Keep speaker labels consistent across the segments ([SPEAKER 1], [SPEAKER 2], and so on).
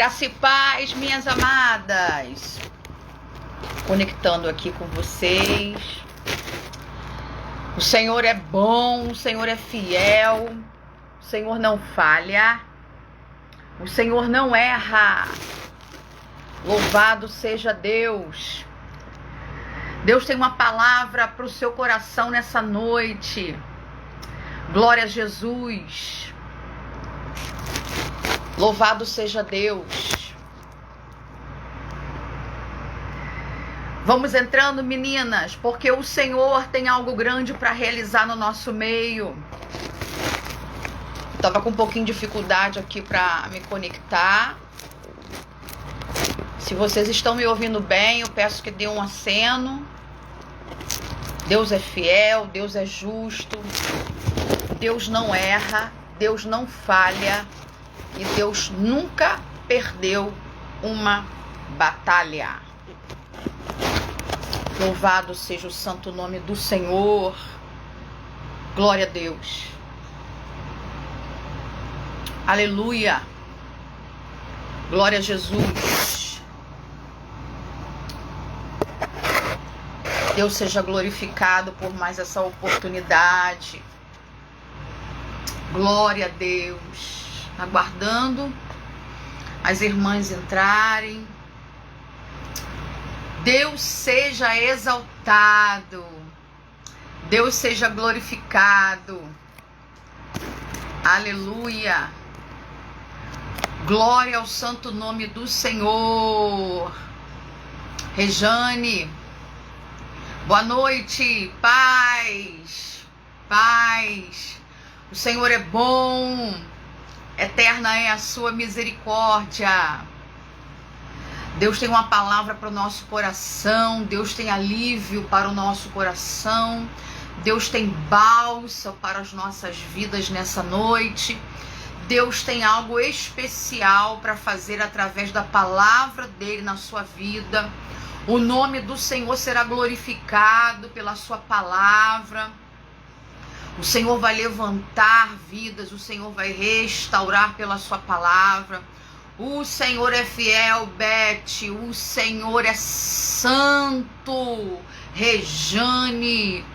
[SPEAKER 1] Graça e paz, minhas amadas. Conectando aqui com vocês. O Senhor é bom, o Senhor é fiel, o Senhor não falha, o Senhor não erra. Louvado seja Deus. Deus tem uma palavra para o seu coração nessa noite. Glória a Jesus. Louvado seja Deus. Vamos entrando, meninas, porque o Senhor tem algo grande para realizar no nosso meio. Estava com um pouquinho de dificuldade aqui para me conectar. Se vocês estão me ouvindo bem, eu peço que dê um aceno. Deus é fiel, Deus é justo, Deus não erra, Deus não falha e Deus nunca perdeu uma batalha. Louvado seja o santo nome do Senhor. Glória a Deus. Aleluia. Glória a Jesus. Deus seja glorificado por mais essa oportunidade. Glória a Deus. Aguardando as irmãs entrarem. Deus seja exaltado. Deus seja glorificado. Aleluia. Glória ao santo nome do Senhor. Rejane. Boa noite. Paz. Paz. O Senhor é bom. Eterna é a sua misericórdia. Deus tem uma palavra para o nosso coração. Deus tem alívio para o nosso coração. Deus tem bálsamo para as nossas vidas nessa noite. Deus tem algo especial para fazer através da palavra dele na sua vida. O nome do Senhor será glorificado pela sua palavra. O Senhor vai levantar vidas, o Senhor vai restaurar pela sua palavra. O Senhor é fiel, Beth, o Senhor é santo, Rejane,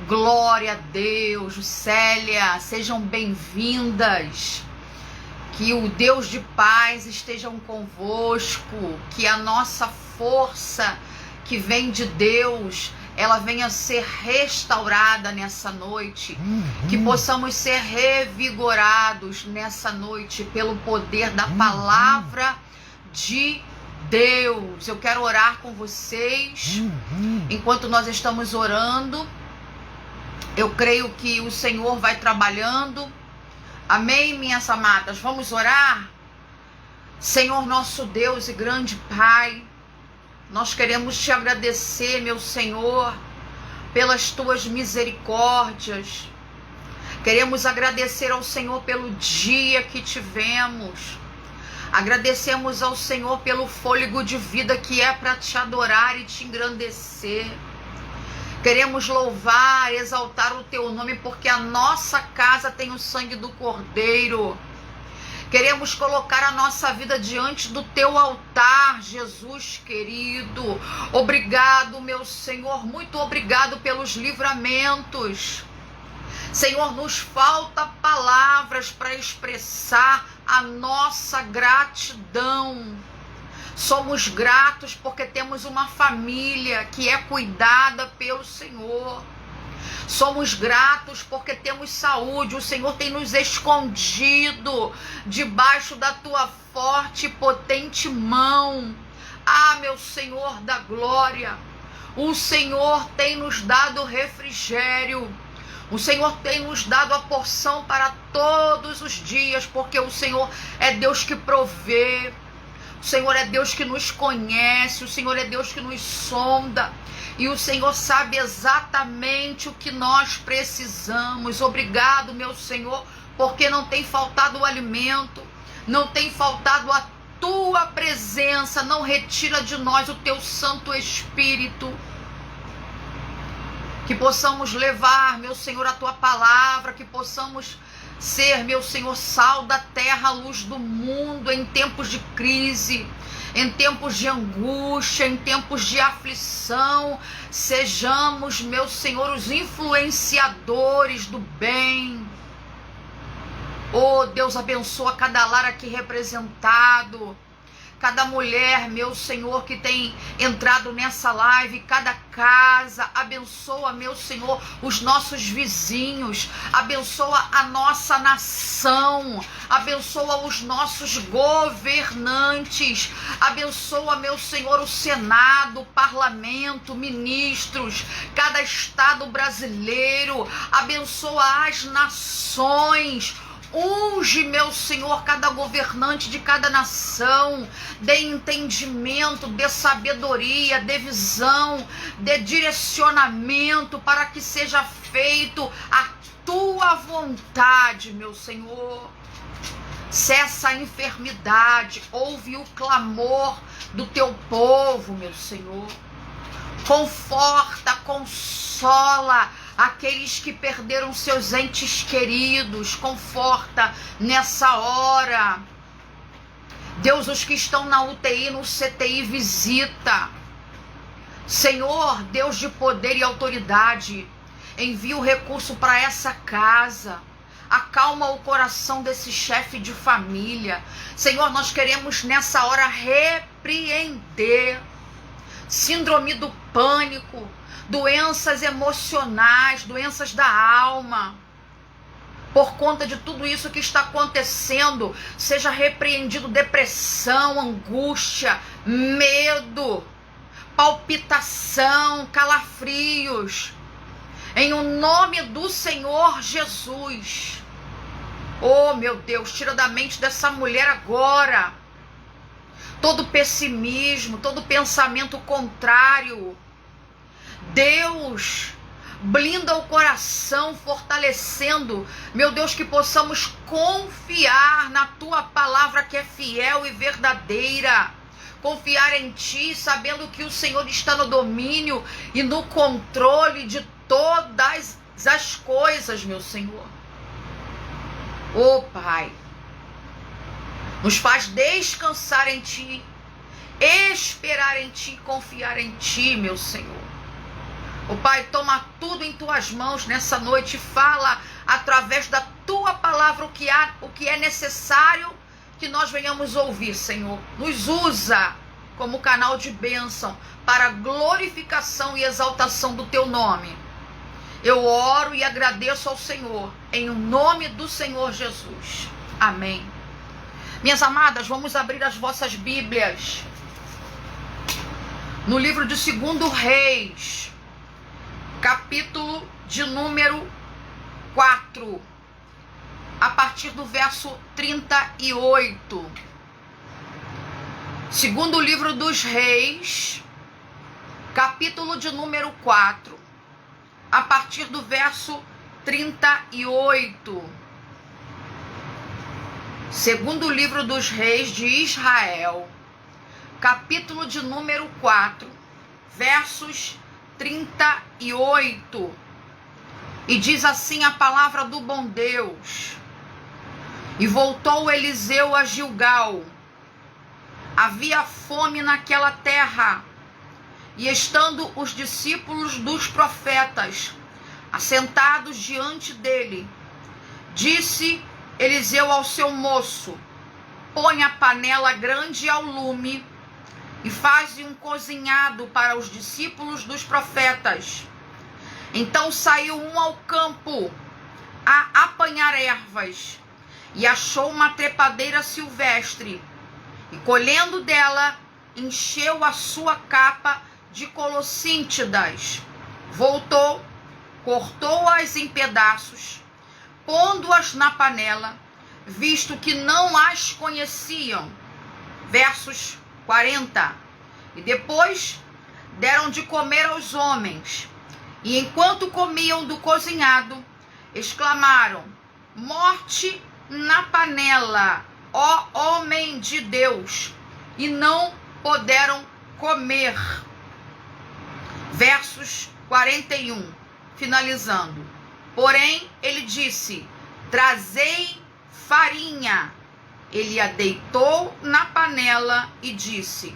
[SPEAKER 1] glória a Deus, Célia, sejam bem-vindas. Que o Deus de paz esteja convosco, que a nossa força que vem de Deus, ela venha ser restaurada nessa noite, que possamos ser revigorados nessa noite pelo poder da palavra de Deus. Eu quero orar com vocês. Enquanto nós estamos orando, eu creio que o Senhor vai trabalhando. Amém, minhas amadas? Vamos orar? Senhor nosso Deus e grande Pai, nós queremos te agradecer, meu Senhor, pelas tuas misericórdias. Queremos agradecer ao Senhor pelo dia que tivemos. Agradecemos ao Senhor pelo fôlego de vida que é para te adorar e te engrandecer. Queremos louvar, exaltar o teu nome, porque a nossa casa tem o sangue do Cordeiro. Queremos colocar a nossa vida diante do teu altar, Jesus querido. Obrigado, meu Senhor, muito obrigado pelos livramentos. Senhor, nos falta palavras para expressar a nossa gratidão. Somos gratos porque temos uma família que é cuidada pelo Senhor. Somos gratos porque temos saúde. O Senhor tem nos escondido debaixo da tua forte e potente mão. Ah, meu Senhor da glória, o Senhor tem nos dado refrigério. O Senhor tem nos dado a porção para todos os dias, porque o Senhor é Deus que provê. O Senhor é Deus que nos conhece, o Senhor é Deus que nos sonda. E o Senhor sabe exatamente o que nós precisamos. Obrigado, meu Senhor, porque não tem faltado o alimento, não tem faltado a tua presença. Não retira de nós o teu Santo Espírito. Que possamos levar, meu Senhor, a tua palavra, que possamos ser, meu Senhor, sal da terra, luz do mundo, em tempos de crise, em tempos de angústia, em tempos de aflição. Sejamos, meu Senhor, os influenciadores do bem. Oh, Deus, abençoa cada lar aqui representado, cada mulher, meu Senhor, que tem entrado nessa live, cada casa. Abençoa, meu Senhor, os nossos vizinhos, abençoa a nossa nação, abençoa os nossos governantes, abençoa, meu Senhor, o Senado, o parlamento, ministros, cada estado brasileiro, abençoa as nações. Unge, meu Senhor, cada governante de cada nação, dê entendimento, dê sabedoria, dê visão, dê direcionamento para que seja feito a tua vontade, meu Senhor. Cessa a enfermidade, ouve o clamor do teu povo, meu Senhor. Conforta, consola aqueles que perderam seus entes queridos, conforta nessa hora. Deus, os que estão na UTI, no CTI, visita. Senhor, Deus de poder e autoridade, envia o recurso para essa casa. Acalma o coração desse chefe de família. Senhor, nós queremos nessa hora repreender síndrome do pânico, doenças emocionais, doenças da alma. Por conta de tudo isso que está acontecendo, seja repreendido depressão, angústia, medo, palpitação, calafrios. Em o nome do Senhor Jesus. Oh, meu Deus, tira da mente dessa mulher agora todo pessimismo, todo pensamento contrário. Deus, blinda o coração, fortalecendo, meu Deus, que possamos confiar na tua palavra que é fiel e verdadeira. Confiar em ti, sabendo que o Senhor está no domínio e no controle de todas as coisas, meu Senhor. Oh, Pai, nos faz descansar em ti, esperar em ti, confiar em ti, meu Senhor. Oh, Pai, toma tudo em tuas mãos nessa noite, fala através da tua palavra o que é necessário que nós venhamos ouvir, Senhor. Nos usa como canal de bênção para a glorificação e exaltação do teu nome. Eu oro e agradeço ao Senhor, em nome do Senhor Jesus. Amém. Minhas amadas, vamos abrir as vossas Bíblias no livro de 2 Reis, capítulo de número 4, a partir do verso 38. Segundo livro dos Reis, capítulo de número 4, a partir do verso 38. Segundo livro dos Reis de Israel, capítulo de número 4, versos 38. E diz assim a palavra do bom Deus: E voltou Eliseu a Gilgal. Havia fome naquela terra, e estando os discípulos dos profetas assentados diante dele, disse Eliseu ao seu moço: Põe a panela grande ao lume e faze um cozinhado para os discípulos dos profetas. Então saiu um ao campo a apanhar ervas e achou uma trepadeira silvestre, e colhendo dela, encheu a sua capa de colossíntidas. Voltou, cortou-as em pedaços, pondo-as na panela, visto que não as conheciam. Versos 40. E depois deram de comer aos homens, e enquanto comiam do cozinhado, exclamaram: Morte na panela, ó homem de Deus! E não puderam comer. Versos 41, finalizando. Porém, ele disse: trazei farinha. Ele a deitou na panela e disse: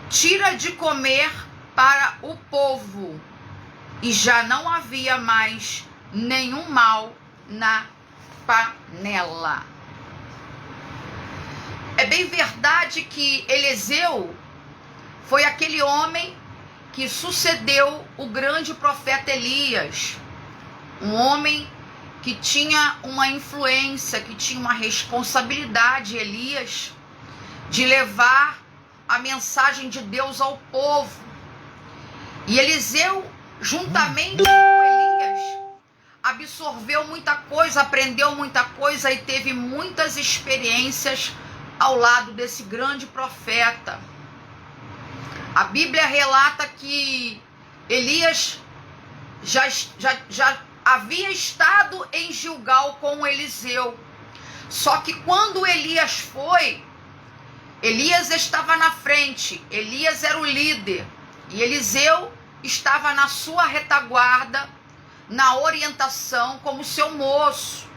[SPEAKER 1] tira de comer para o povo. E já não havia mais nenhum mal na panela. É bem verdade que Eliseu foi aquele homem que sucedeu o grande profeta Elias. Um homem que tinha uma influência, que tinha uma responsabilidade, Elias, de levar a mensagem de Deus ao povo. E Eliseu, juntamente com Elias, absorveu muita coisa, aprendeu muita coisa e teve muitas experiências ao lado desse grande profeta. A Bíblia relata que Elias já havia estado em Gilgal com Eliseu. Só que quando Elias foi, Elias estava na frente, Elias era o líder, e Eliseu estava na sua retaguarda, na orientação como seu moço.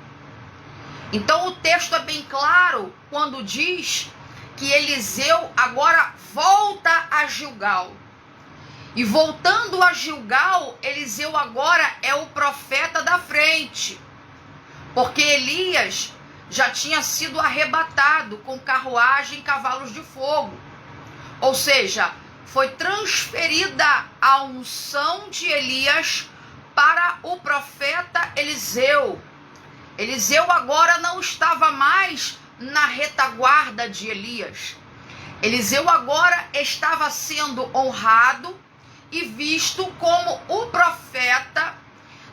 [SPEAKER 1] Então o texto é bem claro quando diz que Eliseu agora volta a Gilgal. E voltando a Gilgal, Eliseu agora é o profeta da frente. Porque Elias já tinha sido arrebatado com carruagem e cavalos de fogo. Ou seja, foi transferida a unção de Elias para o profeta Eliseu. Eliseu agora não estava mais na retaguarda de Elias. Eliseu agora estava sendo honrado e visto como o profeta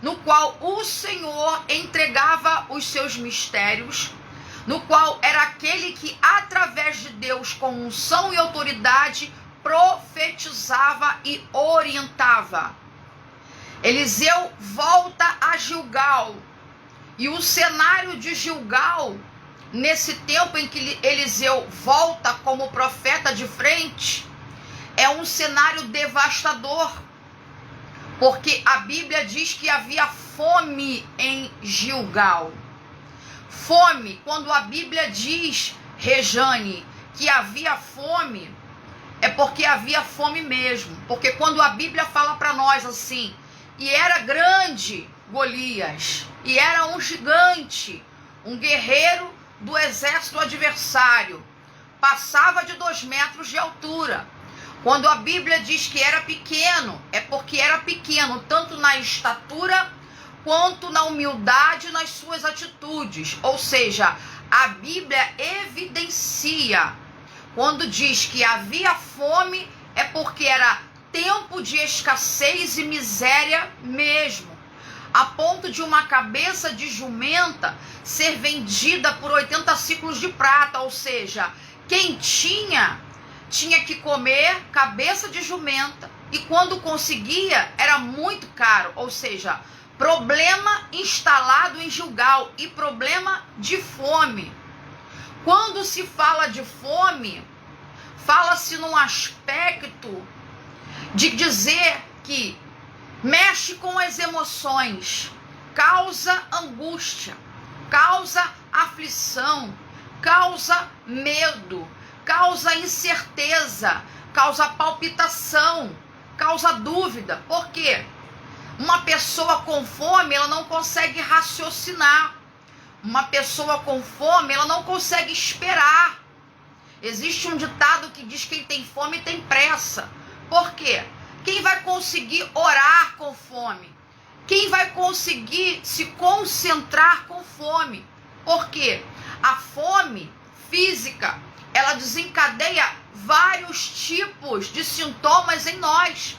[SPEAKER 1] no qual o Senhor entregava os seus mistérios, no qual era aquele que, através de Deus, com unção e autoridade, profetizava e orientava. Eliseu volta a Gilgal. E o cenário de Gilgal, nesse tempo em que Eliseu volta como profeta de frente, é um cenário devastador. Porque a Bíblia diz que havia fome em Gilgal. Fome, quando a Bíblia diz, Rejane, que havia fome, é porque havia fome mesmo. Porque quando a Bíblia fala para nós assim, e era grande Golias, e era um gigante, um guerreiro do exército adversário, passava de 2 metros de altura. Quando a Bíblia diz que era pequeno, é porque era pequeno, tanto na estatura, quanto na humildade, nas suas atitudes. Ou seja, a Bíblia evidencia, quando diz que havia fome, é porque era tempo de escassez e miséria mesmo. A ponto de uma cabeça de jumenta ser vendida por 80 ciclos de prata. Ou seja, quem tinha que comer cabeça de jumenta. E quando conseguia, era muito caro. Ou seja, problema instalado em Gilgal e problema de fome. Quando se fala de fome, fala-se num aspecto de dizer que mexe com as emoções, causa angústia, causa aflição, causa medo, causa incerteza, causa palpitação, causa dúvida. Por quê? Uma pessoa com fome, ela não consegue raciocinar. Uma pessoa com fome, ela não consegue esperar. Existe um ditado que diz que quem tem fome tem pressa. Por quê? Quem vai conseguir orar com fome? Quem vai conseguir se concentrar com fome? Por quê? A fome física, ela desencadeia vários tipos de sintomas em nós.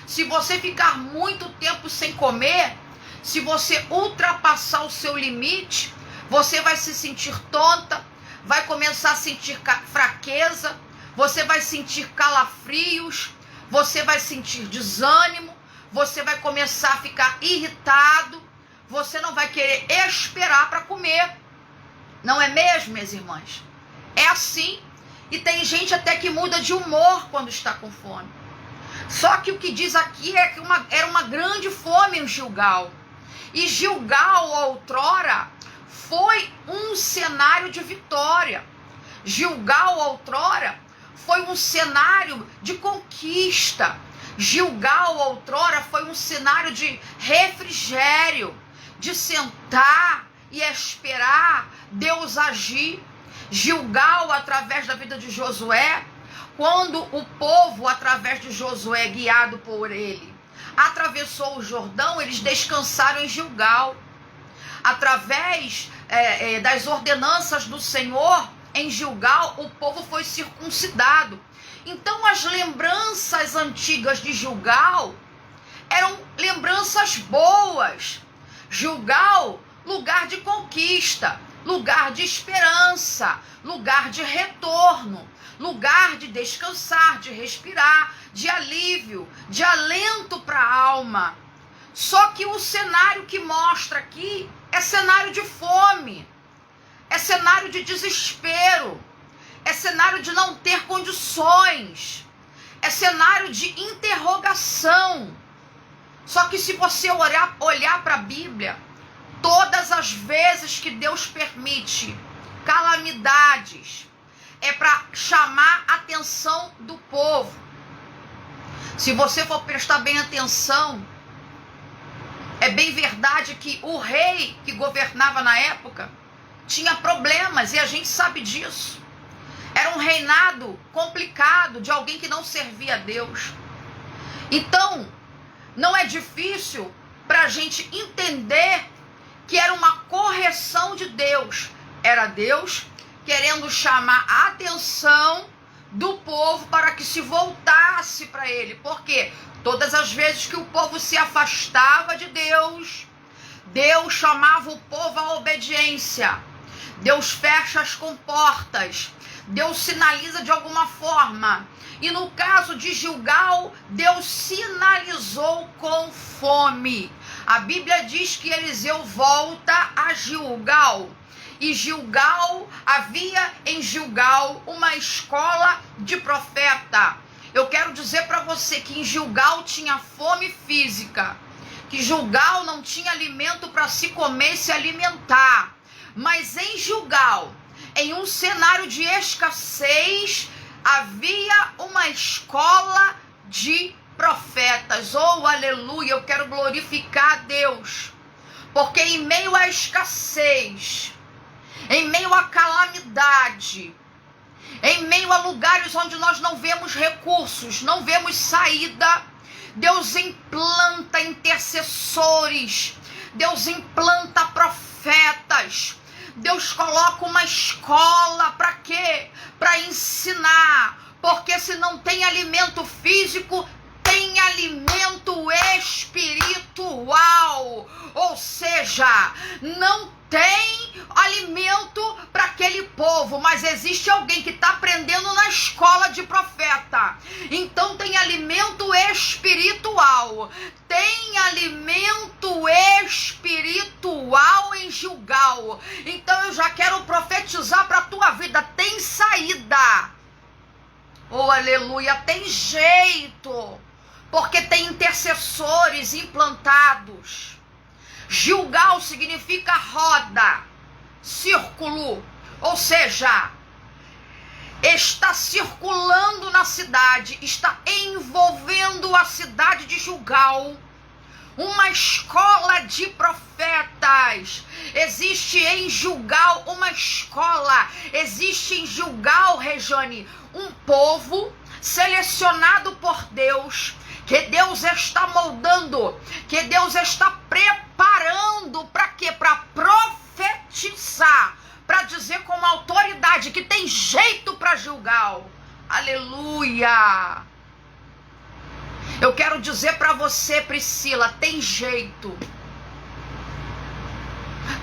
[SPEAKER 1] Se você ficar muito tempo sem comer, se você ultrapassar o seu limite, você vai se sentir tonta, vai começar a sentir fraqueza, você vai sentir calafrios, você vai sentir desânimo, você vai começar a ficar irritado, você não vai querer esperar para comer. Não é mesmo, minhas irmãs? É assim. E tem gente até que muda de humor quando está com fome. Só que o que diz aqui é que era uma grande fome em Gilgal. E Gilgal, outrora, foi um cenário de vitória. Gilgal, outrora, foi um cenário de conquista. Gilgal, outrora, foi um cenário de refrigério, de sentar e esperar Deus agir. Gilgal, através da vida de Josué, quando o povo, através de Josué, guiado por ele, atravessou o Jordão, eles descansaram em Gilgal. Através das ordenanças do Senhor, em Gilgal, o povo foi circuncidado. Então, as lembranças antigas de Gilgal eram lembranças boas. Gilgal, lugar de conquista, lugar de esperança, lugar de retorno, lugar de descansar, de respirar, de alívio, de alento para a alma. Só que o cenário que mostra aqui é cenário de fome, é cenário de desespero, é cenário de não ter condições, é cenário de interrogação. Só que se você olhar para a Bíblia, todas as vezes que Deus permite calamidades, é para chamar a atenção do povo. Se você for prestar bem atenção, é bem verdade que o rei que governava na época tinha problemas, e a gente sabe disso. Era um reinado complicado de alguém que não servia a Deus. Então, não é difícil para a gente entender que era uma correção de Deus. Era Deus querendo chamar a atenção do povo para que se voltasse para ele. Porque todas as vezes que o povo se afastava de Deus, Deus chamava o povo à obediência. Deus fecha as comportas. Deus sinaliza de alguma forma. E no caso de Gilgal, Deus sinalizou com fome. A Bíblia diz que Eliseu volta a Gilgal. E Gilgal, havia em Gilgal uma escola de profeta. Eu quero dizer para você que em Gilgal tinha fome física. Que Gilgal não tinha alimento para se comer e se alimentar. Mas em Gilgal, em um cenário de escassez, havia uma escola de profetas. Oh, aleluia, eu quero glorificar a Deus. Porque em meio à escassez, em meio à calamidade, em meio a lugares onde nós não vemos recursos, não vemos saída, Deus implanta intercessores, Deus implanta profetas, Deus coloca uma escola para quê? Para ensinar, porque se não tem alimento físico, tem alimento espiritual, ou seja, não tem alimento para aquele povo, mas existe alguém que está aprendendo na escola de profeta, então tem alimento espiritual, tem alimento espiritual em Gilgal. Então eu já quero profetizar para a tua vida, tem saída, oh aleluia, tem jeito, porque tem intercessores implantados. Gilgal significa roda, círculo, ou seja, está circulando na cidade, está envolvendo a cidade de Gilgal uma escola de profetas. Existe em Gilgal uma escola, existe em Gilgal, Rejane, um povo selecionado por Deus, que Deus está moldando, que Deus está preparando para quê? Para profetizar, para dizer com autoridade que tem jeito para Gilgal. Aleluia! Eu quero dizer para você, Priscila, tem jeito.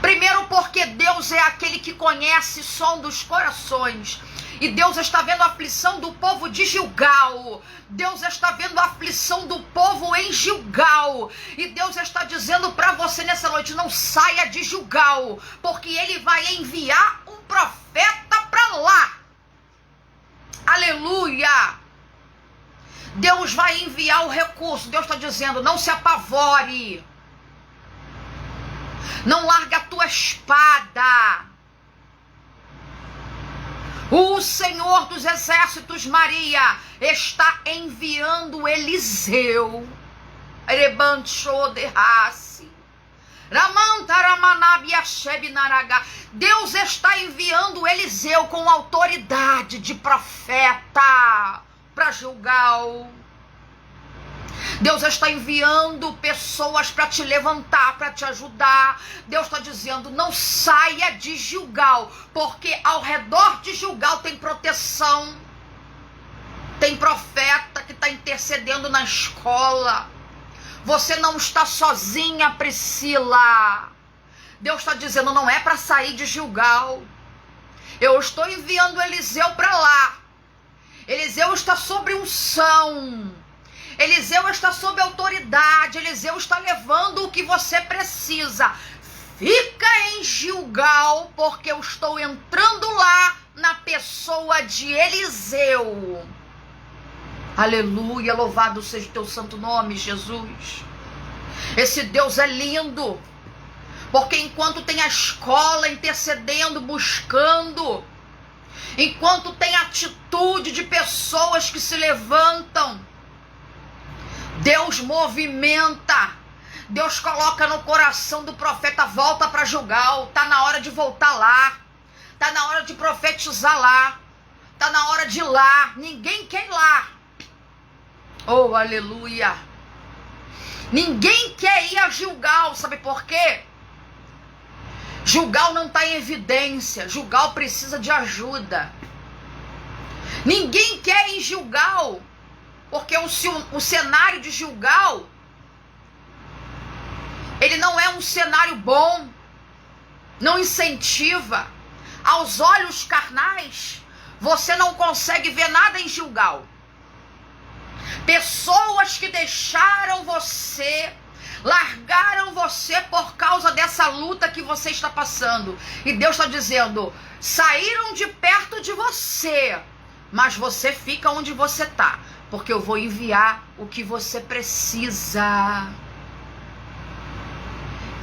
[SPEAKER 1] Primeiro porque Deus é aquele que conhece o som dos corações. E Deus está vendo a aflição do povo de Gilgal. Deus está vendo a aflição do povo em Gilgal. E Deus está dizendo para você nessa noite, não saia de Gilgal, porque Ele vai enviar um profeta para lá. Aleluia! Deus vai enviar o recurso. Deus está dizendo, não se apavore. Não larga a tua espada. O Senhor dos Exércitos, Maria, está enviando Eliseu. Deus está enviando Eliseu com autoridade de profeta para Gilgal. Deus está enviando pessoas para te levantar, para te ajudar. Deus está dizendo, não saia de Gilgal, porque ao redor de Gilgal tem proteção. Tem profeta que está intercedendo na escola. Você não está sozinha, Priscila. Deus está dizendo, não é para sair de Gilgal. Eu estou enviando Eliseu para lá. Eliseu está sobre unção. Eliseu está sob autoridade. Eliseu está levando o que você precisa. Fica em Gilgal, porque eu estou entrando lá na pessoa de Eliseu. Aleluia, louvado seja o teu santo nome, Jesus. Esse Deus é lindo, porque enquanto tem a escola intercedendo, buscando, enquanto tem atitude de pessoas que se levantam, Deus movimenta, Deus coloca no coração do profeta, volta para Gilgal, tá na hora de voltar lá, tá na hora de profetizar lá, tá na hora de ir lá, ninguém quer ir lá. Oh, aleluia. Ninguém quer ir a Gilgal, sabe por quê? Gilgal não está em evidência, Gilgal precisa de ajuda. Ninguém quer ir em Gilgal, porque o cenário de Gilgal, ele não é um cenário bom, não incentiva. Aos olhos carnais, você não consegue ver nada em Gilgal. Pessoas que deixaram você, largaram você por causa dessa luta que você está passando. E Deus está dizendo, saíram de perto de você, mas você fica onde você está, porque eu vou enviar o que você precisa.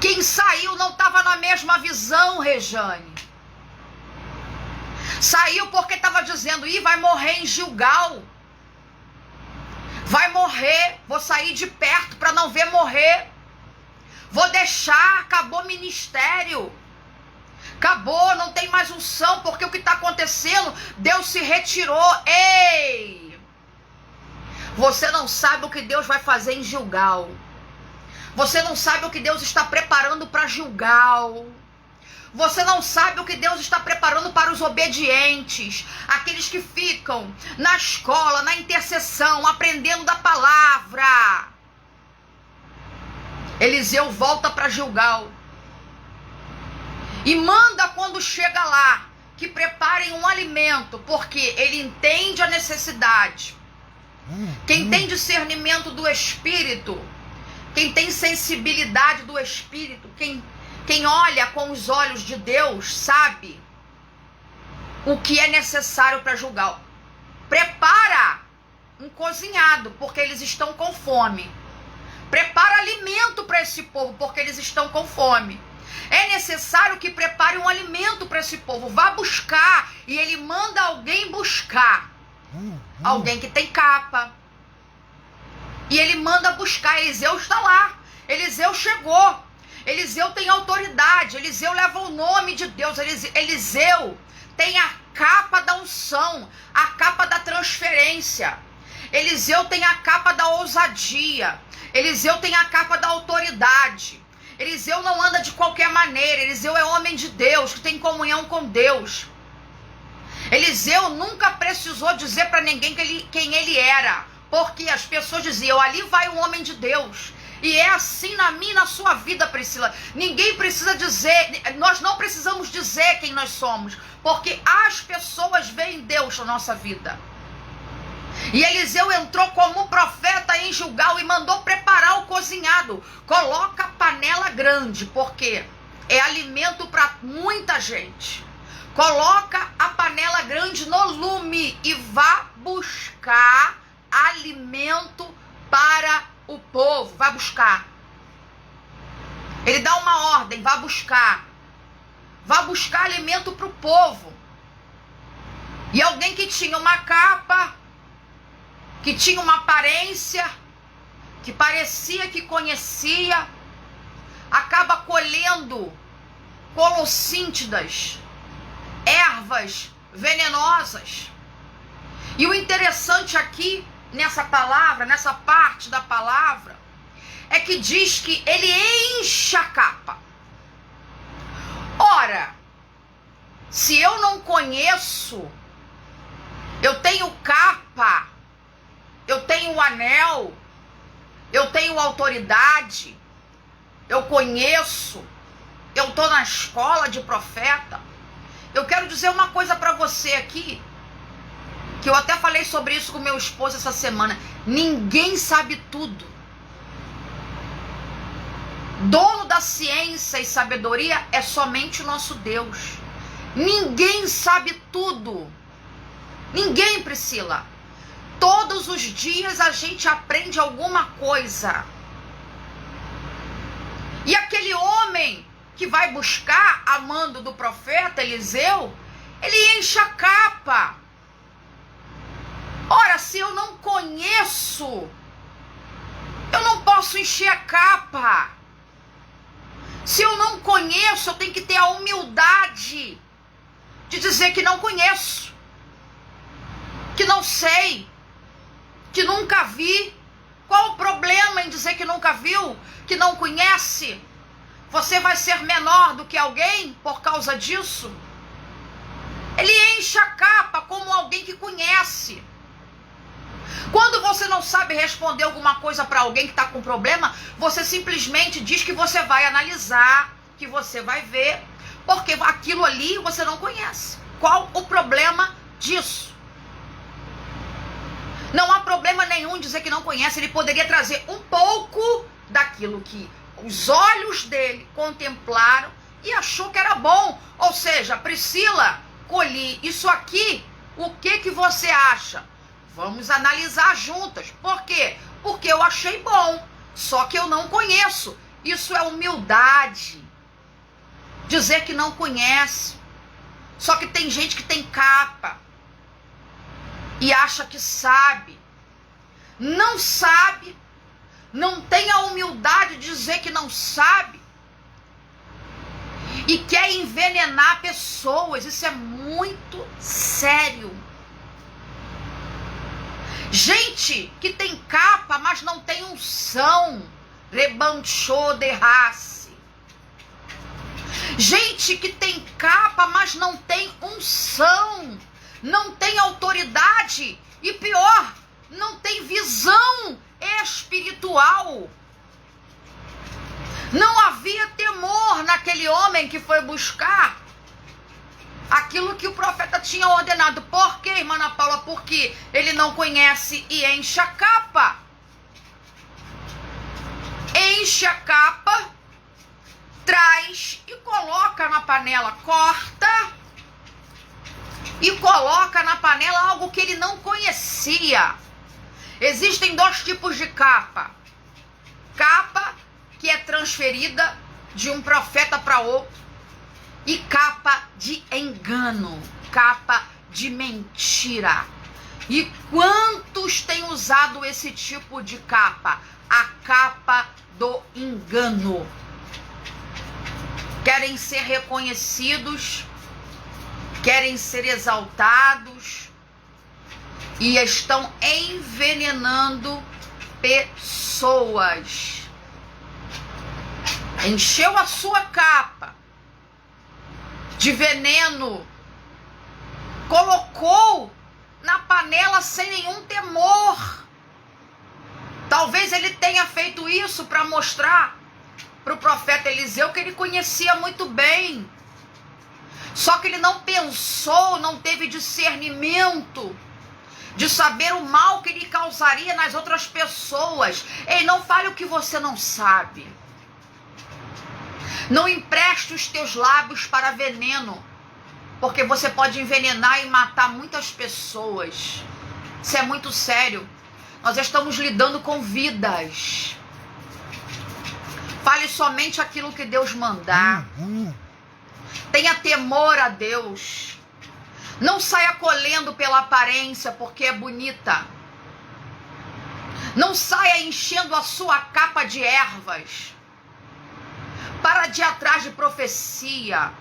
[SPEAKER 1] Quem saiu não estava na mesma visão, Rejane. Saiu porque estava dizendo, vai morrer em Gilgal. Vai morrer, vou sair de perto para não ver morrer. Vou deixar, acabou o ministério. Acabou, não tem mais unção, porque o que está acontecendo, Deus se retirou. Ei! Você não sabe o que Deus vai fazer em Gilgal. Você não sabe o que Deus está preparando para Gilgal. Você não sabe o que Deus está preparando para os obedientes, aqueles que ficam na escola, na intercessão, aprendendo da palavra. Eliseu volta para Gilgal e manda, quando chega lá, que preparem um alimento, porque ele entende a necessidade. Quem tem discernimento do Espírito, quem tem sensibilidade do Espírito, quem olha com os olhos de Deus, sabe o que é necessário para Gilgal. Prepara um cozinhado, porque eles estão com fome. Prepara alimento para esse povo, porque eles estão com fome. É necessário que prepare um alimento para esse povo. Vá buscar, e ele manda alguém buscar. Alguém que tem capa. E ele manda buscar. Eliseu está lá. Eliseu chegou. Eliseu tem autoridade, Eliseu leva o nome de Deus, Eliseu tem a capa da unção, a capa da transferência, Eliseu tem a capa da ousadia, Eliseu tem a capa da autoridade. Eliseu não anda de qualquer maneira, Eliseu é homem de Deus, que tem comunhão com Deus. Eliseu nunca precisou dizer para ninguém quem ele era, porque as pessoas diziam, ali vai um homem de Deus. E é assim na minha e na sua vida, Priscila. Ninguém precisa dizer, nós não precisamos dizer quem nós somos, porque as pessoas veem Deus na nossa vida. E Eliseu entrou como profeta em Gilgal e mandou preparar o cozinhado. Coloca a panela grande, porque é alimento para muita gente. Coloca a panela grande no lume e vá buscar alimento para o povo. Vai buscar. Ele dá uma ordem, vá buscar alimento para o povo. E alguém que tinha uma capa, que tinha uma aparência, que parecia que conhecia, acaba colhendo colossíntidas, ervas venenosas. E o interessante aqui, nessa palavra, nessa parte da palavra, é que diz que ele enche a capa. Ora, se eu não conheço, eu tenho capa, eu tenho anel, eu tenho autoridade, eu conheço, eu estou na escola de profeta. Eu quero dizer uma coisa para você aqui, que eu até falei sobre isso com meu esposo essa semana. Ninguém sabe tudo. Dono da ciência e sabedoria é somente o nosso Deus. Ninguém sabe tudo. Ninguém, Priscila. Todos os dias a gente aprende alguma coisa. E aquele homem que vai buscar a mando do profeta Eliseu, ele enche a capa. Ora, se eu não conheço, eu não posso encher a capa. Se eu não conheço, eu tenho que ter a humildade de dizer que não conheço, que não sei, que nunca vi. Qual o problema em dizer que nunca viu, que não conhece? Você vai ser menor do que alguém por causa disso? Ele enche a capa como alguém que conhece. Quando você não sabe responder alguma coisa para alguém que está com problema, você simplesmente diz que você vai analisar, que você vai ver, porque aquilo ali você não conhece. Qual o problema disso? Não há problema nenhum em dizer que não conhece. Ele poderia trazer um pouco daquilo que os olhos dele contemplaram e achou que era bom. Ou seja, Priscila, colhi isso aqui, o que você acha? Vamos analisar juntas. Por quê? Porque eu achei bom, só que eu não conheço. Isso é humildade. Dizer que não conhece. Só que tem gente que tem capa e acha que sabe. Não sabe, não tem a humildade de dizer que não sabe e quer envenenar pessoas. Isso é muito sério. Gente que tem capa, mas não tem unção. Rebanchou de raça. Gente que tem capa, mas não tem unção. Não tem autoridade. E pior, não tem visão espiritual. Não havia temor naquele homem que foi buscar aquilo que o profeta tinha ordenado. Por quê, irmã Ana Paula? Porque ele não conhece e enche a capa. Enche a capa, traz e coloca na panela. Corta e coloca na panela algo que ele não conhecia. Existem dois tipos de capa. Capa que é transferida de um profeta para outro. E capa de engano, capa de mentira. E quantos têm usado esse tipo de capa? A capa do engano. Querem ser reconhecidos, querem ser exaltados e estão envenenando pessoas. Encheu a sua capa de veneno, colocou na panela sem nenhum temor. Talvez ele tenha feito isso para mostrar para o profeta Eliseu que ele conhecia muito bem. Só que ele não pensou, não teve discernimento de saber o mal que ele causaria nas outras pessoas. Ei, não fale o que você não sabe. Não empreste os teus lábios para veneno, porque você pode envenenar e matar muitas pessoas. Isso é muito sério. Nós estamos lidando com vidas. Fale somente aquilo que Deus mandar. Tenha temor a Deus. Não saia colhendo pela aparência porque é bonita. Não saia enchendo a sua capa de ervas. Para de ir atrás de profecia.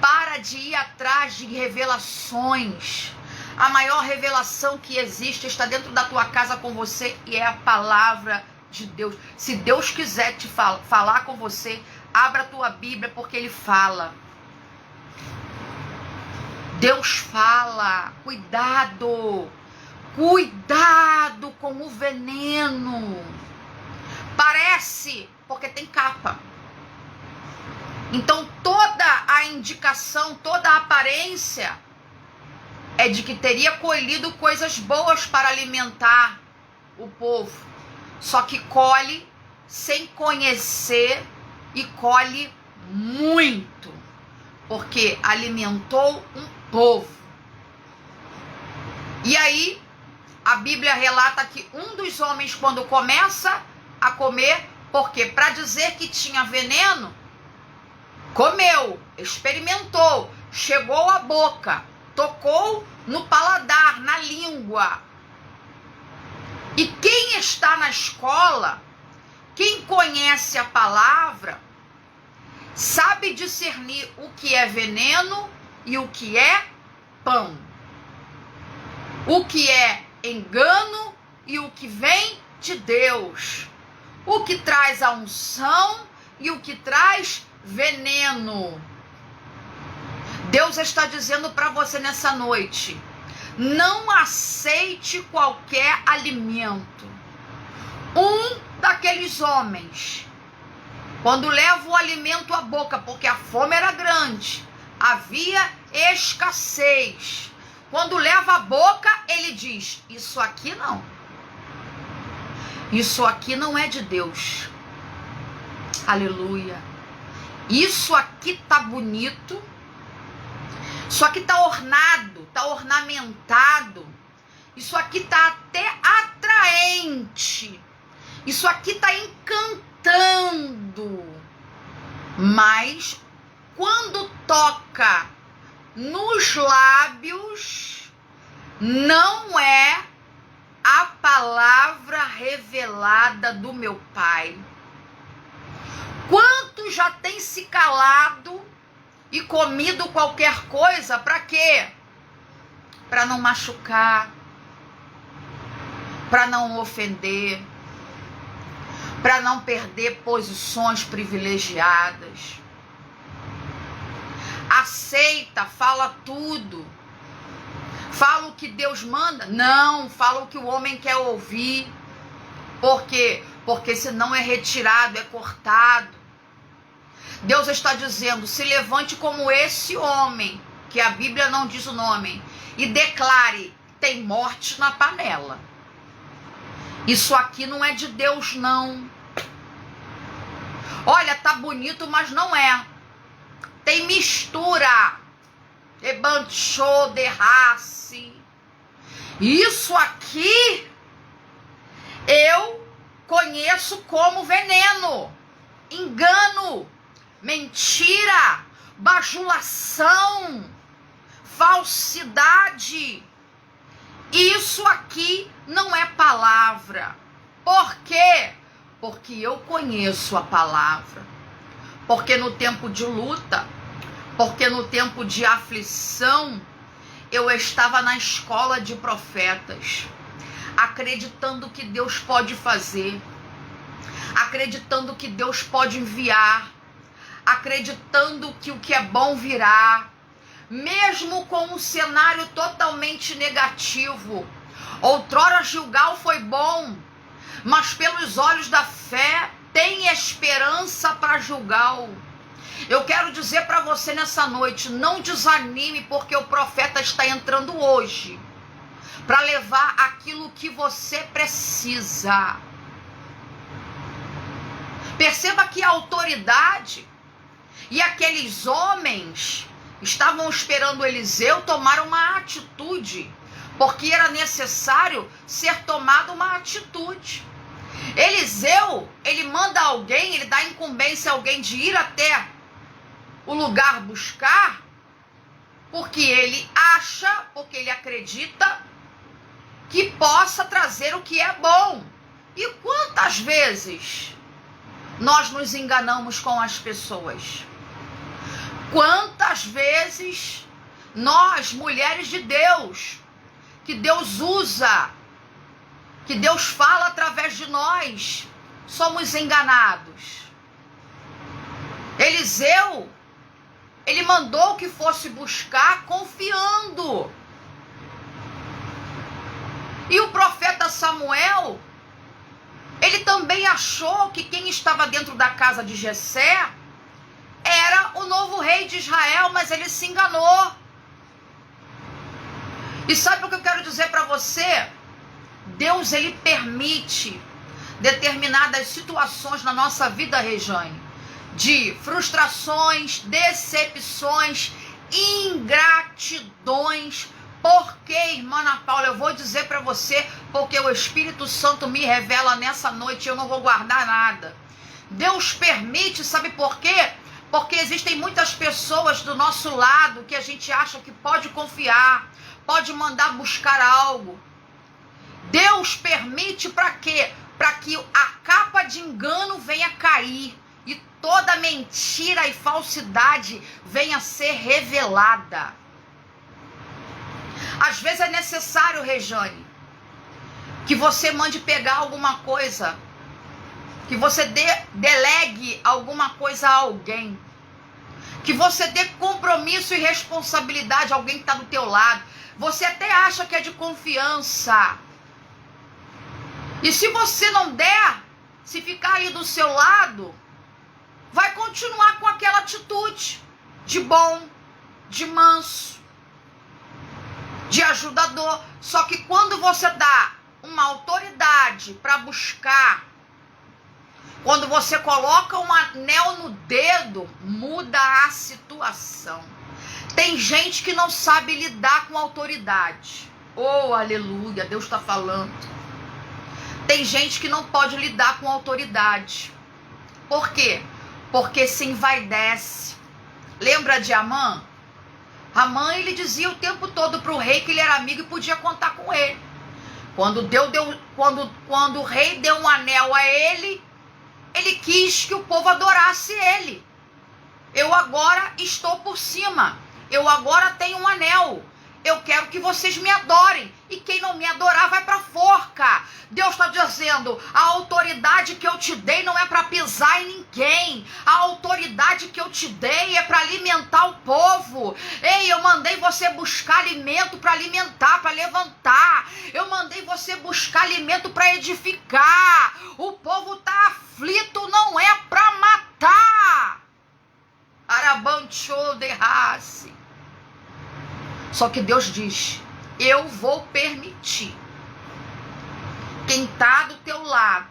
[SPEAKER 1] Para de ir atrás de revelações. A maior revelação que existe está dentro da tua casa com você e é a palavra de Deus. Se Deus quiser te falar com você, abra a tua Bíblia porque Ele fala. Deus fala. Cuidado. Cuidado com o veneno. Parece, porque tem capa. Então toda a indicação, toda a aparência é de que teria colhido coisas boas para alimentar o povo. Só que colhe sem conhecer e colhe muito. Porque alimentou um povo. E aí, a Bíblia relata que um dos homens, quando começa a comer, porque para dizer que tinha veneno, comeu, experimentou, chegou à boca, tocou no paladar, na língua. E quem está na escola, quem conhece a palavra, sabe discernir o que é veneno e o que é pão. O que é engano e o que vem de Deus. O que traz a unção e o que traz veneno. Deus está dizendo para você nessa noite: não aceite qualquer alimento. Um daqueles homens, quando leva o alimento à boca, porque a fome era grande, havia escassez. Quando leva à boca, ele diz: isso aqui não. Isso aqui não é de Deus. Aleluia. Isso aqui tá bonito. Isso aqui tá ornado, tá ornamentado. Isso aqui tá até atraente. Isso aqui tá encantando. Mas quando toca nos lábios, não é a palavra revelada do meu Pai. Quantos já tem se calado e comido qualquer coisa, para quê? Para não machucar, para não ofender, para não perder posições privilegiadas. Aceita, fala tudo. Fala o que Deus manda? Não, fala o que o homem quer ouvir. Por quê? Porque senão é retirado, é cortado. Deus está dizendo: se levante como esse homem, que a Bíblia não diz o nome, e declare: tem morte na panela. Isso aqui não é de Deus, não. Olha, tá bonito, mas não é. Tem mistura. Ebanchou de race. Isso aqui eu conheço como veneno, engano, mentira, bajulação, falsidade. Isso aqui não é palavra. Por quê? Porque eu conheço a palavra. Porque no tempo de luta, porque no tempo de aflição, eu estava na escola de profetas, acreditando que Deus pode fazer, acreditando que Deus pode enviar, acreditando que o que é bom virá, mesmo com um cenário totalmente negativo. Outrora Gilgal foi bom, mas pelos olhos da fé tem esperança para Gilgal. Eu quero dizer para você nessa noite: não desanime, porque o profeta está entrando hoje para levar aquilo que você precisa. Perceba que a autoridade e aqueles homens estavam esperando Eliseu tomar uma atitude, porque era necessário ser tomada uma atitude. Eliseu, ele manda alguém, ele dá incumbência a alguém de ir até o lugar buscar, porque ele acha, porque ele acredita que possa trazer o que é bom. E quantas vezes nós nos enganamos com as pessoas? Quantas vezes nós, mulheres de Deus, que Deus usa, que Deus fala através de nós, somos enganados? Eliseu, ele mandou que fosse buscar confiando. E o profeta Samuel, ele também achou que quem estava dentro da casa de Jessé era o novo rei de Israel, mas ele se enganou. E sabe o que eu quero dizer para você? Deus, ele permite determinadas situações na nossa vida, Rejane, de frustrações, decepções, ingratidões. Por que, irmã Ana Paula? Eu vou dizer para você, porque o Espírito Santo me revela nessa noite, eu não vou guardar nada. Deus permite, sabe por quê? Porque existem muitas pessoas do nosso lado que a gente acha que pode confiar, pode mandar buscar algo. Deus permite para quê? Para que a capa de engano venha cair e toda mentira e falsidade venha a ser revelada. Às vezes é necessário, Rejane, que você mande pegar alguma coisa, que você delegue alguma coisa a alguém, que você dê compromisso e responsabilidade a alguém que está do teu lado. Você até acha que é de confiança. E se você não der, se ficar aí do seu lado, vai continuar com aquela atitude de bom, de manso, de ajudador. Só que quando você dá uma autoridade para buscar, quando você coloca um anel no dedo, muda a situação. Tem gente que não sabe lidar com autoridade. Oh, aleluia, Deus está falando. Tem gente que não pode lidar com autoridade. Por quê? Porque se envaidece. Lembra de Amã? Amã, ele dizia o tempo todo para o rei que ele era amigo e podia contar com ele. Quando o rei deu um anel a ele, ele quis que o povo adorasse ele. Eu agora estou por cima. Eu agora tenho um anel. Eu quero que vocês me adorem. E quem não me adorar vai para a forca. Deus está dizendo, a autoridade que eu te dei não é para pisar em ninguém. A autoridade que eu te dei é para alimentar o povo. Ei, eu mandei você buscar alimento para alimentar, para levantar. Eu mandei você buscar alimento para edificar. O povo está aflito, não é para matar. Arabancho de raça. Só que Deus diz, eu vou permitir quem está do teu lado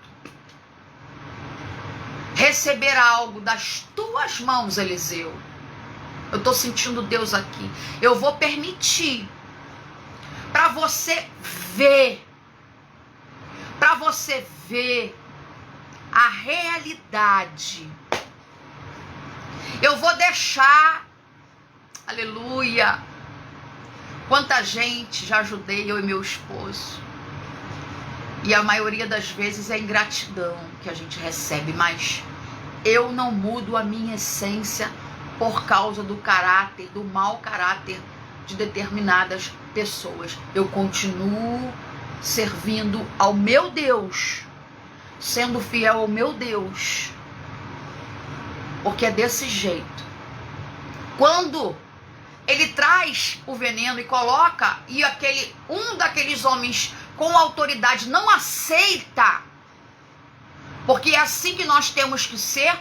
[SPEAKER 1] receber algo das tuas mãos, Eliseu. Eu estou sentindo Deus aqui. Eu vou permitir para você ver a realidade. Eu vou deixar, aleluia. Quanta gente já ajudei, eu e meu esposo. E a maioria das vezes é ingratidão que a gente recebe. Mas eu não mudo a minha essência por causa do caráter, do mau caráter de determinadas pessoas. Eu continuo servindo ao meu Deus, sendo fiel ao meu Deus. Porque é desse jeito. Quando ele traz o veneno e coloca, e um daqueles homens com autoridade não aceita, porque é assim que nós temos que ser,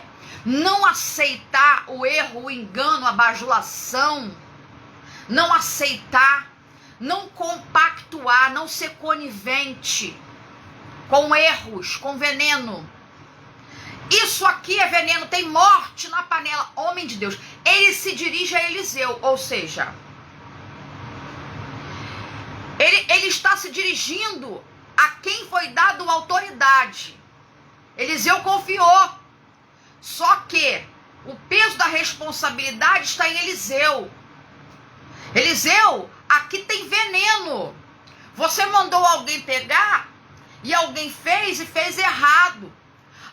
[SPEAKER 1] não aceitar o erro, o engano, a bajulação, não aceitar, não compactuar, não ser conivente com erros, com veneno. Isso aqui é veneno, tem morte na panela. Homem de Deus, ele se dirige a Eliseu, ou seja, ele está se dirigindo a quem foi dado autoridade. Eliseu confiou. Só que o peso da responsabilidade está em Eliseu. Eliseu, aqui tem veneno. Você mandou alguém pegar e alguém fez e fez errado.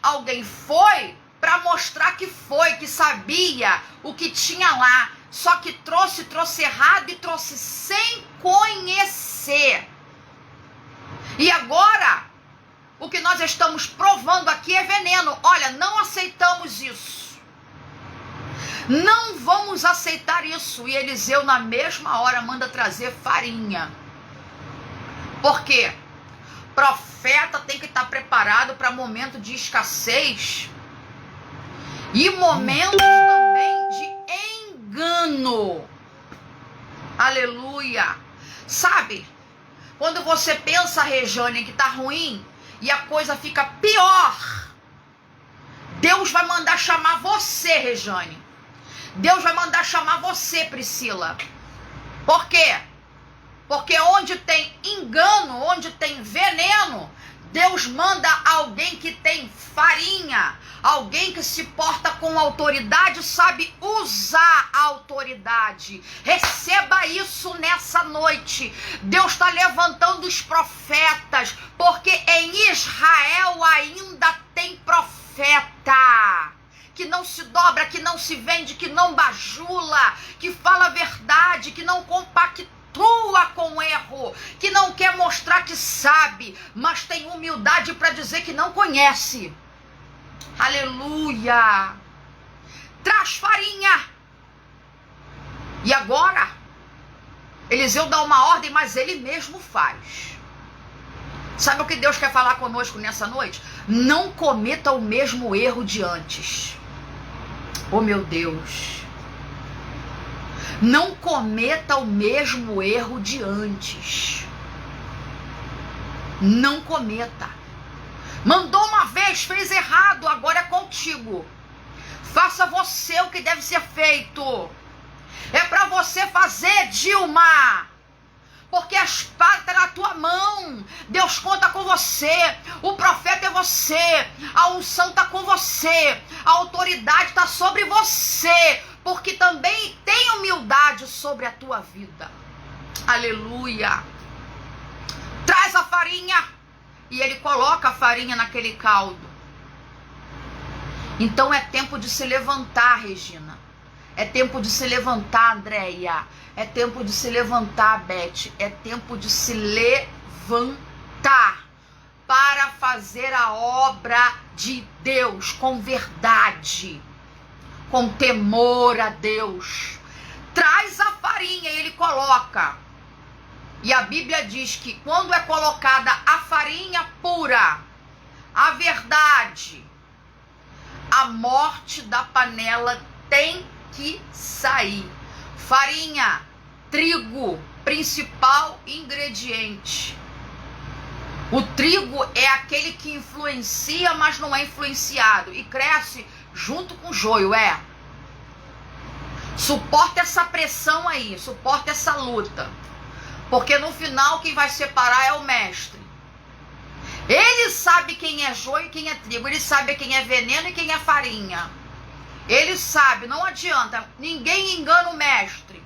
[SPEAKER 1] Alguém foi para mostrar que foi, que sabia o que tinha lá. Só que trouxe errado e trouxe sem conhecer. E agora, o que nós estamos provando aqui é veneno. Olha, não aceitamos isso. Não vamos aceitar isso. E Eliseu, na mesma hora, manda trazer farinha. Por quê? Profeta tem que estar preparado para momento de escassez e momentos também de engano. Aleluia. Sabe, quando você pensa, Rejane, que está ruim e a coisa fica pior, Deus vai mandar chamar você, Rejane. Deus vai mandar chamar você, Priscila. Por quê? Porque onde tem engano, onde tem veneno, Deus manda alguém que tem farinha, alguém que se porta com autoridade, sabe usar a autoridade. Receba isso nessa noite. Deus está levantando os profetas, porque em Israel ainda tem profeta que não se dobra, que não se vende, que não bajula, que fala a verdade, que não compactua com erro, que não quer mostrar que sabe, mas tem humildade para dizer que não conhece. Aleluia. Traz farinha. E agora Eliseu dá uma ordem, mas ele mesmo faz. Sabe o que Deus quer falar conosco nessa noite? Não cometa o mesmo erro de antes. Oh, meu Deus. Não cometa o mesmo erro de antes. Não cometa. Mandou uma vez, fez errado, agora é contigo. Faça você o que deve ser feito. É para você fazer, Dilma. Porque a espada está na tua mão. Deus conta com você. O profeta é você. A unção está com você. A autoridade está sobre você. Porque também tem humildade sobre a tua vida. Aleluia. Traz a farinha. E ele coloca a farinha naquele caldo. Então é tempo de se levantar, Regina. É tempo de se levantar, Andréia. É tempo de se levantar, Beth. É tempo de se levantar para fazer a obra de Deus com verdade, com temor a Deus. Traz a farinha e ele coloca. E a Bíblia diz que quando é colocada a farinha pura, a verdade, a morte da panela tem que sair. Farinha, trigo, principal ingrediente. O trigo é aquele que influencia, mas não é influenciado. E cresce junto com o joio, Suporta essa pressão aí, suporta essa luta. Porque no final quem vai separar é o mestre. Ele sabe quem é joio e quem é trigo. Ele sabe quem é veneno e quem é farinha. Ele sabe, não adianta. Ninguém engana o mestre.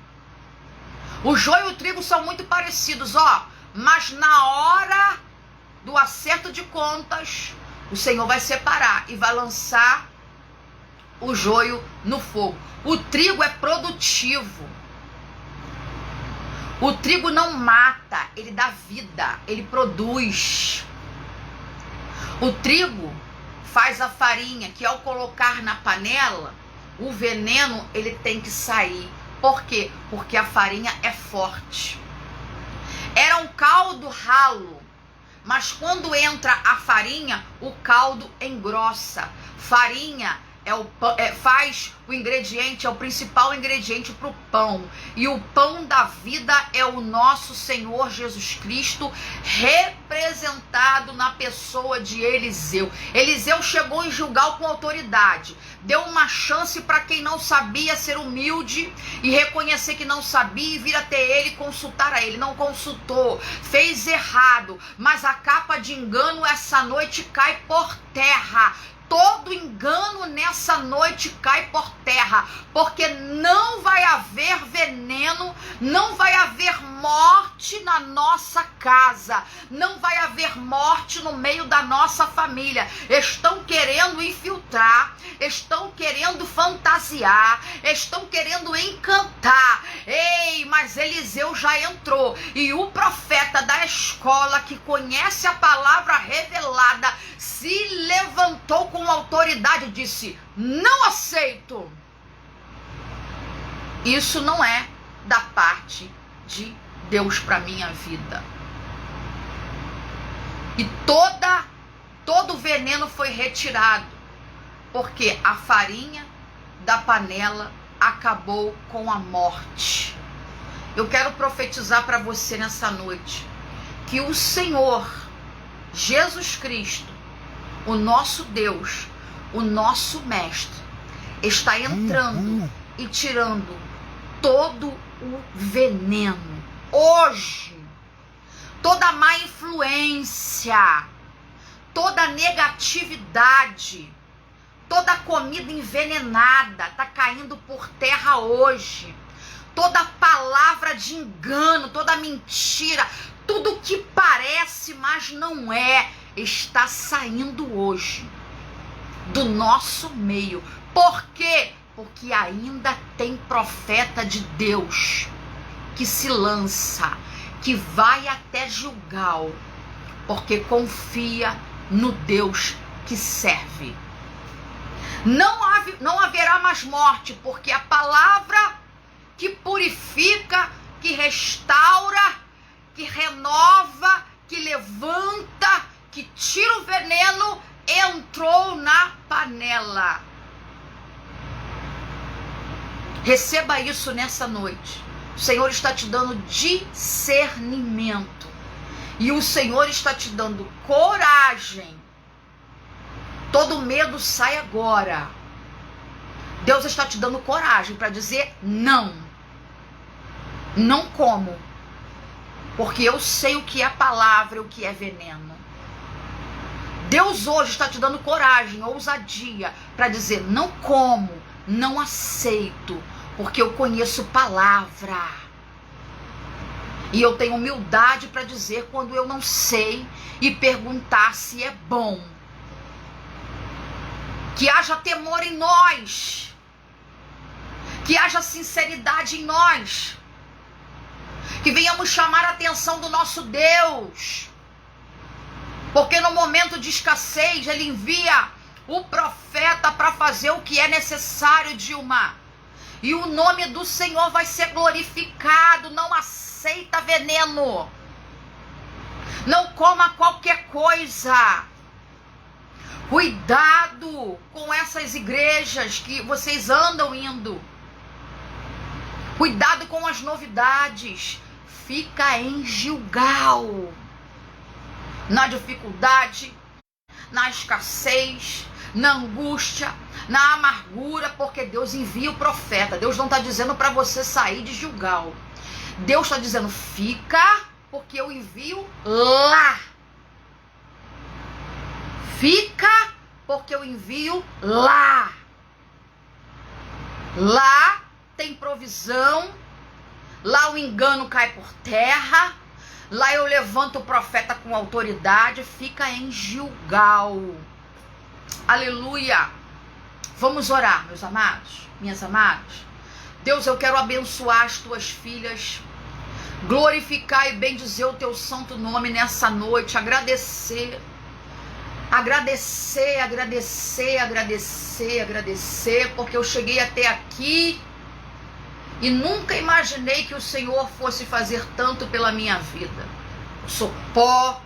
[SPEAKER 1] O joio e o trigo são muito parecidos, mas na hora do acerto de contas, o Senhor vai separar e vai lançar o joio no fogo. O trigo é produtivo. O trigo não mata, ele dá vida, ele produz. O trigo faz a farinha, que ao colocar na panela, o veneno ele tem que sair. Por quê? Porque a farinha é forte. Era um caldo ralo, mas quando entra a farinha, o caldo engrossa. Farinha faz o ingrediente, é o principal ingrediente para o pão. E o pão da vida é o nosso Senhor Jesus Cristo, representado na pessoa de Eliseu. Eliseu chegou em Gilgal com autoridade, deu uma chance para quem não sabia ser humilde e reconhecer que não sabia e vir até ele e consultar a ele. Não consultou, fez errado, mas a capa de engano essa noite cai por terra. Todo engano nessa noite cai por terra, porque não vai haver veneno, não vai haver morte na nossa casa, não vai haver morte no meio da nossa família. Estão querendo infiltrar, estão querendo fantasiar, estão querendo encantar. Ei, mas Eliseu já entrou, e o profeta da escola que conhece a palavra revelada se levantou com autoridade e disse: não aceito. Isso não é da parte de Deus para minha vida. E todo o veneno foi retirado, porque a farinha da panela acabou com a morte. Eu quero profetizar para você nessa noite que o Senhor Jesus Cristo, o nosso Deus, o nosso Mestre, está entrando e tirando todo o veneno. Hoje, toda má influência, toda negatividade, toda comida envenenada está caindo por terra hoje. Toda palavra de engano, toda mentira, tudo que parece, mas não é, está saindo hoje do nosso meio. Por quê? Porque ainda tem profeta de Deus que se lança, que vai até Gilgal, porque confia no Deus que serve. Não haverá mais morte, porque a palavra que purifica, que restaura, que renova, que levanta, que tira o veneno, entrou na panela. Receba isso nessa noite. O Senhor está te dando discernimento. E o Senhor está te dando coragem. Todo medo sai agora. Deus está te dando coragem para dizer não. Não como. Porque eu sei o que é palavra e o que é veneno. Deus hoje está te dando coragem, ousadia, para dizer não como, não aceito, porque eu conheço palavra. E eu tenho humildade para dizer quando eu não sei e perguntar se é bom. Que haja temor em nós. Que haja sinceridade em nós. Que venhamos chamar a atenção do nosso Deus. Porque no momento de escassez, Ele envia o profeta para fazer o que é necessário, Dilma. E o nome do Senhor vai ser glorificado. Não aceita veneno. Não coma qualquer coisa. Cuidado com essas igrejas que vocês andam indo. Cuidado com as novidades. Fica em Gilgal. Na dificuldade, na escassez, na angústia, na amargura, porque Deus envia o profeta. Deus não está dizendo para você sair de Gilgal. Deus está dizendo, fica, porque eu envio lá. Fica, porque eu envio lá. Lá tem provisão, lá o engano cai por terra, lá eu levanto o profeta com autoridade. Fica em Gilgal. Aleluia. Vamos orar, meus amados, minhas amadas. Deus, eu quero abençoar as tuas filhas, glorificar e bendizer o teu santo nome nessa noite, agradecer, porque eu cheguei até aqui e nunca imaginei que o Senhor fosse fazer tanto pela minha vida. Eu sou pó,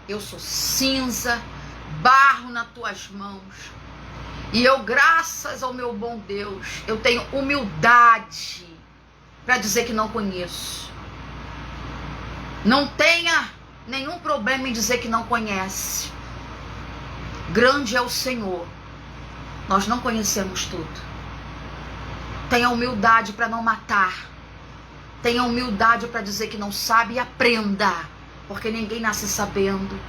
[SPEAKER 1] eu sou cinza, barro nas tuas mãos. E eu, graças ao meu bom Deus, eu tenho humildade para dizer que não conheço. Não tenha nenhum problema em dizer que não conhece. Grande é o Senhor. Nós não conhecemos tudo. Tenha humildade para não matar. Tenha humildade para dizer que não sabe e aprenda. Porque ninguém nasce sabendo.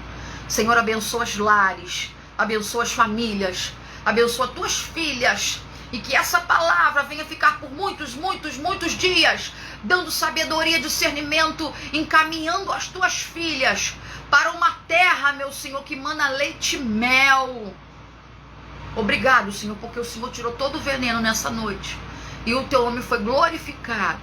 [SPEAKER 1] Senhor, abençoa os lares. Abençoa as famílias. Abençoa tuas filhas. E que essa palavra venha ficar por muitos, muitos, muitos dias. Dando sabedoria, discernimento. Encaminhando as tuas filhas para uma terra, meu Senhor, que mana leite e mel. Obrigado, Senhor, porque o Senhor tirou todo o veneno nessa noite. E o teu nome foi glorificado.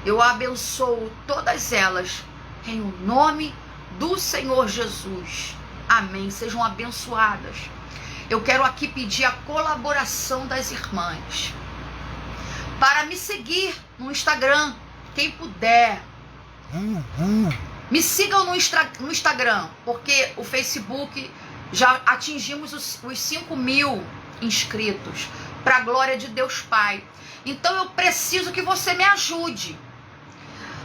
[SPEAKER 1] Eu abençoo todas elas em o nome do Senhor Jesus. Amém. Sejam abençoadas. Eu quero aqui pedir a colaboração das irmãs para me seguir no Instagram. Quem puder, me sigam no Instagram, porque o Facebook já atingimos os 5.000 inscritos, para a glória de Deus Pai. Então eu preciso que você me ajude.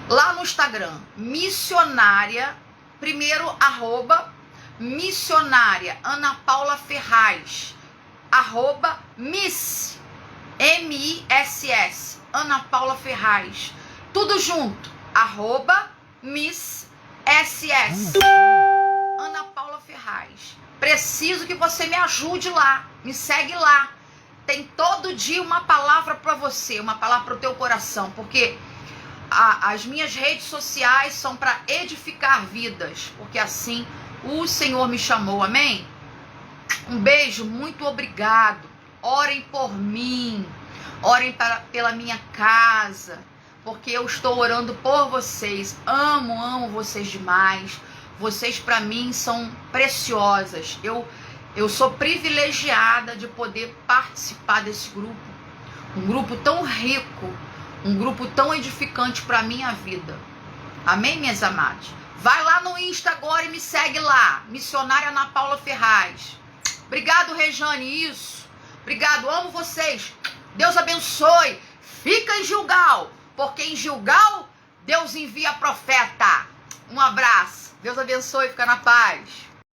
[SPEAKER 1] Lá no Instagram, missionária, primeiro missionária Ana Paula Ferraz, miss, M-I-S-S, Ana Paula Ferraz, tudo junto, miss SS, Ana Paula Ferraz. Preciso que você me ajude lá, me segue lá. Tem todo dia uma palavra para você, uma palavra para o teu coração, porque as minhas redes sociais são para edificar vidas, porque assim o Senhor me chamou, amém? Um beijo, muito obrigado. Orem por mim, orem pela minha casa, porque eu estou orando por vocês. Amo vocês demais. Vocês para mim são preciosas. Eu sou privilegiada de poder participar desse grupo. Um grupo tão rico, um grupo tão edificante para a minha vida. Amém, minhas amadas? Vai lá no Insta agora e me segue lá. Missionária Ana Paula Ferraz. Obrigado, Rejane, isso. Obrigado, amo vocês. Deus abençoe. Fica em Gilgal, porque em Gilgal Deus envia profeta. Um abraço. Deus abençoe, fica na paz.